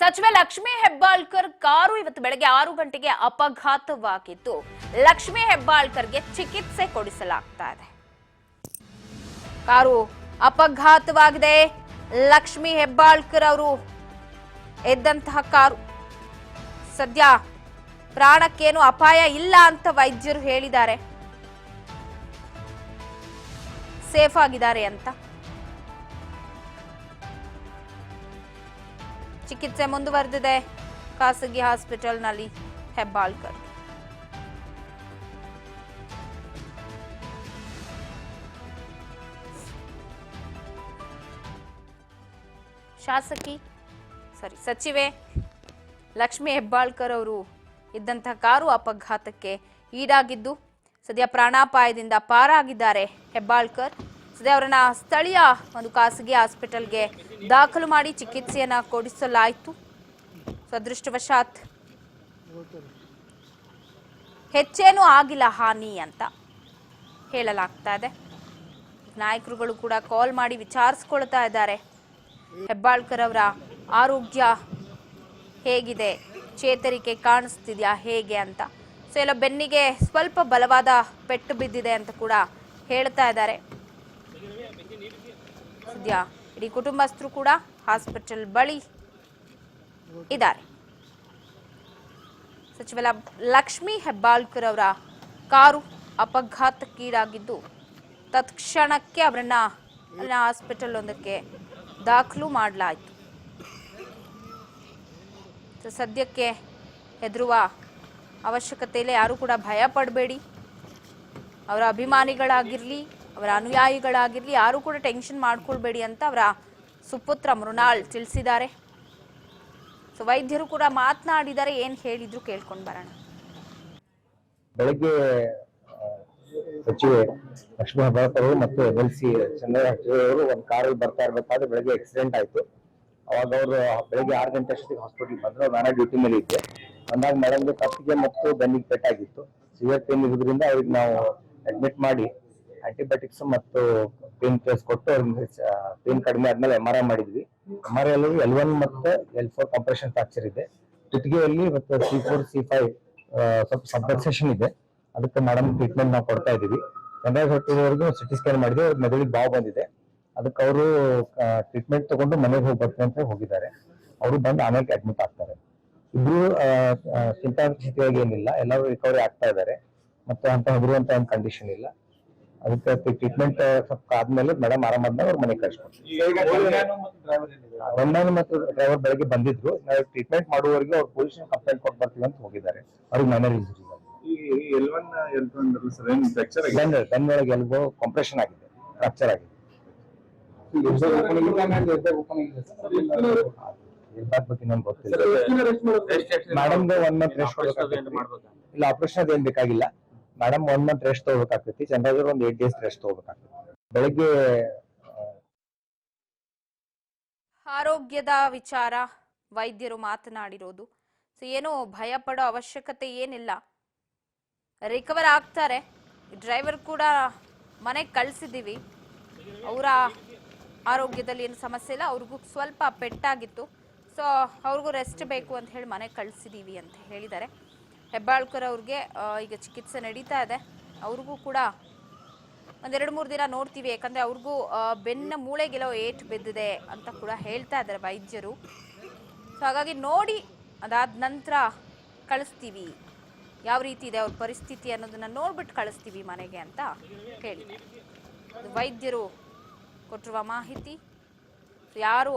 ಸಚಿವೆ ಲಕ್ಷ್ಮೀ ಹೆಬ್ಬಾಳ್ಕರ್ ಕಾರು ಇವತ್ತು ಬೆಳಗ್ಗೆ 6 ಗಂಟೆಗೆ ಅಪಘಾತವಾಗಿದ್ದು ಲಕ್ಷ್ಮೀ ಹೆಬ್ಬಾಳ್ಕರ್ಗೆ ಚಿಕಿತ್ಸೆ ಕೊಡಿಸಲಾಗ್ತಾ ಇದೆ. ಕಾರು ಅಪಘಾತವಾಗಿದೆ. ಲಕ್ಷ್ಮೀ ಹೆಬ್ಬಾಳ್ಕರ್ ಅವರು ಎದ್ದಂತಹ ಕಾರು. ಸದ್ಯ ಪ್ರಾಣಕ್ಕೇನು ಅಪಾಯ ಇಲ್ಲ ಅಂತ ವೈದ್ಯರು ಹೇಳಿದ್ದಾರೆ. ಸೇಫ್ ಆಗಿದ್ದಾರೆ ಅಂತ. ಚಿಕಿತ್ಸೆ ಮುಂದುವರೆದಿದೆ ಖಾಸಗಿ ಹಾಸ್ಪಿಟಲ್ನಲ್ಲಿ ಹೆಬ್ಬಾಳ್ಕರ್. ಸಚಿವೆ ಲಕ್ಷ್ಮೀ ಹೆಬ್ಬಾಳ್ಕರ್ ಅವರು ಇದ್ದಂತಹ ಕಾರು ಅಪಘಾತಕ್ಕೆ ಈಡಾಗಿದ್ದು ಸದ್ಯ ಪ್ರಾಣಾಪಾಯದಿಂದ ಪಾರಾಗಿದ್ದಾರೆ ಹೆಬ್ಬಾಳ್ಕರ್. ಸದ್ಯ ಅವರನ್ನ ಸ್ಥಳೀಯ ಒಂದು ಖಾಸಗಿ ಹಾಸ್ಪಿಟಲ್ಗೆ ದಾಖಲು ಮಾಡಿ ಚಿಕಿತ್ಸೆಯನ್ನ ಕೊಡಿಸಲಾಯಿತು. ಅದೃಷ್ಟವಶಾತ್ ಹೆಚ್ಚೇನೂ ಆಗಿಲ್ಲ ಹಾನಿ ಅಂತ ಹೇಳಲಾಗ್ತಾ ಇದೆ. ನಾಯಕರುಗಳು ಕೂಡ ಕಾಲ್ ಮಾಡಿ ವಿಚಾರಿಸ್ಕೊಳ್ತಾ ಇದ್ದಾರೆ ಹೆಬ್ಬಾಳ್ಕರ್ ಅವರ ಆರೋಗ್ಯ ಹೇಗಿದೆ, ಚೇತರಿಕೆ ಕಾಣಿಸ್ತಿದ್ಯಾ ಹೇಗೆ ಅಂತ. ಸೊ ಎಲ್ಲ ಬೆನ್ನಿಗೆ ಸ್ವಲ್ಪ ಬಲವಾದ ಪೆಟ್ಟು ಬಿದ್ದಿದೆ ಅಂತ ಕೂಡ ಹೇಳ್ತಾ ಇದ್ದಾರೆ. ಸದ್ಯ ಇಡೀ ಕುಟುಂಬಸ್ಥರು ಕೂಡ ಹಾಸ್ಪಿಟಲ್ ಬಳಿ ಇದ್ದಾರೆ. ಸಚಿವ ಲಕ್ಷ್ಮೀ ಹೆಬ್ಬಾಳ್ಕರ್ ಅವರ ಕಾರು ಅಪಘಾತಕ್ಕೀಡಾಗಿದ್ದು ತತ್ಕ್ಷಣಕ್ಕೆ ಅವರನ್ನ ಹಾಸ್ಪಿಟಲ್ ಒಂದಕ್ಕೆ ದಾಖಲು ಮಾಡಲಾಯಿತು. ಸದ್ಯಕ್ಕೆ ಹೆದರುವ ಅವಶ್ಯಕತೆ ಇಲ್ಲ. ಯಾರು ಕೂಡ ಭಯ ಪಡಬೇಡಿ. ಅವರ ಅಭಿಮಾನಿಗಳಾಗಿರಲಿ, ಅವರ ಅನುಯಾಯಿಗಳಾಗಿರಲಿ, ಯಾರು ಕೂಡ ಟೆನ್ಷನ್ ಮಾಡ್ಕೊಳ್ಬೇಡಿ ಅಂತ ಅವರ ಸುಪುತ್ರ ಮೃಣಾಲ್ ತಿಳಿಸಿದ್ದಾರೆ. ಸೊ ವೈದ್ಯರು ಕೂಡ ಮಾತನಾಡಿದ್ದಾರೆ. ಏನು ಹೇಳಿದ್ರು ಕೇಳ್ಕೊಂಡು ಬರೋಣ. ಬೆಳಗ್ಗೆ ಸಚಿವೆ ಲಕ್ಷ್ಮೀ ಹೆಬ್ಬಾಳ್ಕರ್ ಮತ್ತು MLC ಚಂದ್ರಶೇಖರ್ ಒಂದು ಕಾರಲ್ಲಿ ಬರ್ತಾ ಇರ್ಬೇಕಾದ್ರೆ ಬೆಳಗ್ಗೆ ಆಕ್ಸಿಡೆಂಟ್ ಆಯ್ತು. ಅವಾಗ ಅವರು ಬೆಳಗ್ಗೆ 6 ಗಂಟೆ ಅಷ್ಟೊತ್ತಿಗೆ ಹಾಸ್ಪಿಟಲ್ ಬಂದ್ರು. ನಾನು ಡ್ಯೂಟಿ ಮೇಲೆ ಇದ್ದೆ. ಅಂದಾಗ ಮೇಡಮ್ಗೆ ಕತ್ತಿಗೆ ಮತ್ತು ಬೆನ್ನಿಗೆ ಪೆಟ್ಟಾಗಿತ್ತು. ಸಿವಿಯರ್ ಪೇನ್ ಇರೋದ್ರಿಂದ ಅವ್ರಿಗೆ ನಾವು ಅಡ್ಮಿಟ್ ಮಾಡಿ ಆಂಟಿಬಯೋಟಿಕ್ಸ್ ಮತ್ತು ಪೇನ್ ಕಿಲ್ಲರ್ಸ್ ಕೊಟ್ಟು ಅವ್ರಿಗೆ ಪೇನ್ ಕಡಿಮೆ ಆದ್ಮೇಲೆ MRI ಮಾಡಿದ್ವಿ. MRI ಅಲ್ಲಿ L1 ಮತ್ತು L4 ಕಂಪ್ರೆಷನ್ ಫ್ರಾಕ್ಚರ್ ಇದೆ. ಕುತ್ತಿಗೆಯಲ್ಲಿ ಮತ್ತು C4 C5 ಸ್ವಲ್ಪ ಸಬ್ಡಕ್ಸೇಷನ್ ಇದೆ. ಅದಕ್ಕೆ ಮೇಡಮ್ ಟ್ರೀಟ್ಮೆಂಟ್ ನಾವು ಕೊಡ್ತಾ ಇದೀವಿ. ಹೊಟ್ಟೆವರೆಗೂ ಸಿಟಿ ಸ್ಕ್ಯಾನ್ ಮಾಡಿದ್ವಿ. ಅವ್ರ ಮೆದುಳಿಗೆ ಬಾವು ಬಂದಿದೆ. ಅದಕ್ಕೆ ಅವರು ಟ್ರೀಟ್ಮೆಂಟ್ ತಗೊಂಡು ಮನೆಗೆ ಹೋಗಿ ಬರ್ತೀನಿ ಅಂತ ಹೋಗಿದ್ದಾರೆ. ಅವರು ಬಂದು ಆಮೇಲೆ ಅಡ್ಮಿಟ್ ಆಗ್ತಾರೆ. ಇಬ್ರು ಚಿಂತಾಸ್ಥಿತಿಯಾಗಿ ಏನಿಲ್ಲ, ಎಲ್ಲರೂ ರಿಕವರಿ ಆಗ್ತಾ ಇದ್ದಾರೆ. ಮತ್ತೆ ಅಂತ ಹೆದರುವಂತ ಒಂದು ಕಂಡೀಷನ್ ಇಲ್ಲ. ಅದಕ್ಕೆ ಟ್ರೀಟ್ಮೆಂಟ್ ಸ್ವಲ್ಪ ಆದ್ಮೇಲೆ ಮೇಡಮ್ ಆರಾಮಾದ್ಮೇಲೆ ಅವ್ರ ಮನೆಗೆ ಕಳ್ಸ್ಕೊಡ್ತೀವಿ. ವಂದನ ಮತ್ತು ಡ್ರೈವರ್ ಬೆಳಗ್ಗೆ ಬಂದಿದ್ರು. ನಾವು ಟ್ರೀಟ್ಮೆಂಟ್ ಮಾಡುವವರೆಗೆ ಅವ್ರು ಪೊಲೀಸ್ ಕಂಪ್ಲೇಂಟ್ ಕೊಟ್ಟು ಬರ್ತೀವಿ ಅಂತ ಹೋಗಿದ್ದಾರೆ. ಅವ್ರಿಗೆ ಮೈನರ್ ಇಂಜುರಿ ಬೆನ್ನೊಳಗೆ ಎಲ್ಬೋ ಕಂಪ್ರೆಷನ್ ಆಗಿದೆ, ಫ್ರಾಕ್ಚರ್ ಆಗಿದೆ. ಬಗ್ಗೆ ನಮ್ಗೆ ಗೊತ್ತಿಲ್ಲ. ಮೇಡಮ್ಗೆ 1 ಮಂತ್ ರೆಸ್ಟ್ ಇಲ್ಲ, ಆಪರೇಷನ್ ಅದೇನ್ ಬೇಕಾಗಿಲ್ಲ. ಮೇಡಮ್ 1 ಮಂತ್ ರೆಸ್ಟ್ ತಗೋಬೇಕಾಗ್ತೈತಿ. ಚಂದ್ರಶೇಖರ್ ಒಂದು 8 ಡೇಸ್ ರೆಸ್ಟ್ ತಗೋಬೇಕಾಗ್ತೈತಿ. ಬೆಳಗ್ಗೆ ಆರೋಗ್ಯದ ವಿಚಾರ ವೈದ್ಯರು ಮಾತನಾಡಿರೋದು. ಸೊ ಏನು ಭಯ ಪಡೋ ಅವಶ್ಯಕತೆ ಏನಿಲ್ಲ. ರಿಕವರ್ ಆಗ್ತಾರೆ. ಡ್ರೈವರ್ ಕೂಡ ಮನೆಗೆ ಕಳಿಸಿದ್ದೀವಿ. ಅವರ ಆರೋಗ್ಯದಲ್ಲಿ ಏನು ಸಮಸ್ಯೆ ಇಲ್ಲ. ಅವ್ರಿಗೂ ಸ್ವಲ್ಪ ಪೆಟ್ಟಾಗಿತ್ತು. ಸೊ ಅವ್ರಿಗೂ ರೆಸ್ಟ್ ಬೇಕು ಅಂತ ಹೇಳಿ ಮನೆಗೆ ಕಳಿಸಿದ್ದೀವಿ ಅಂತ ಹೇಳಿದ್ದಾರೆ. ಹೆಬ್ಬಾಳ್ಕರ್ ಅವ್ರಿಗೆ ಈಗ ಚಿಕಿತ್ಸೆ ನಡೀತಾ ಇದೆ. ಅವ್ರಿಗೂ ಕೂಡ 1-2-3 ದಿನ ನೋಡ್ತೀವಿ. ಯಾಕಂದರೆ ಅವ್ರಿಗೂ ಬೆನ್ನ ಮೂಳೆಗೆಲ್ಲೋ ಏಟು ಬಿದ್ದಿದೆ ಅಂತ ಕೂಡ ಹೇಳ್ತಾ ಇದ್ದಾರೆ ವೈದ್ಯರು. ಸೊ ಹಾಗಾಗಿ ನೋಡಿ ಅದಾದ ನಂತರ ಕಳಿಸ್ತೀವಿ, ಯಾವ ರೀತಿ ಇದೆ ಅವ್ರ ಪರಿಸ್ಥಿತಿ ಅನ್ನೋದನ್ನ ನೋಡ್ಬಿಟ್ಟು ಕಳಿಸ್ತೀವಿ ಮನೆಗೆ ಅಂತ ಹೇಳಿದ್ದಾರೆ ವೈದ್ಯರು ಕೊಟ್ಟಿರುವ ಮಾಹಿತಿ. ಯಾರು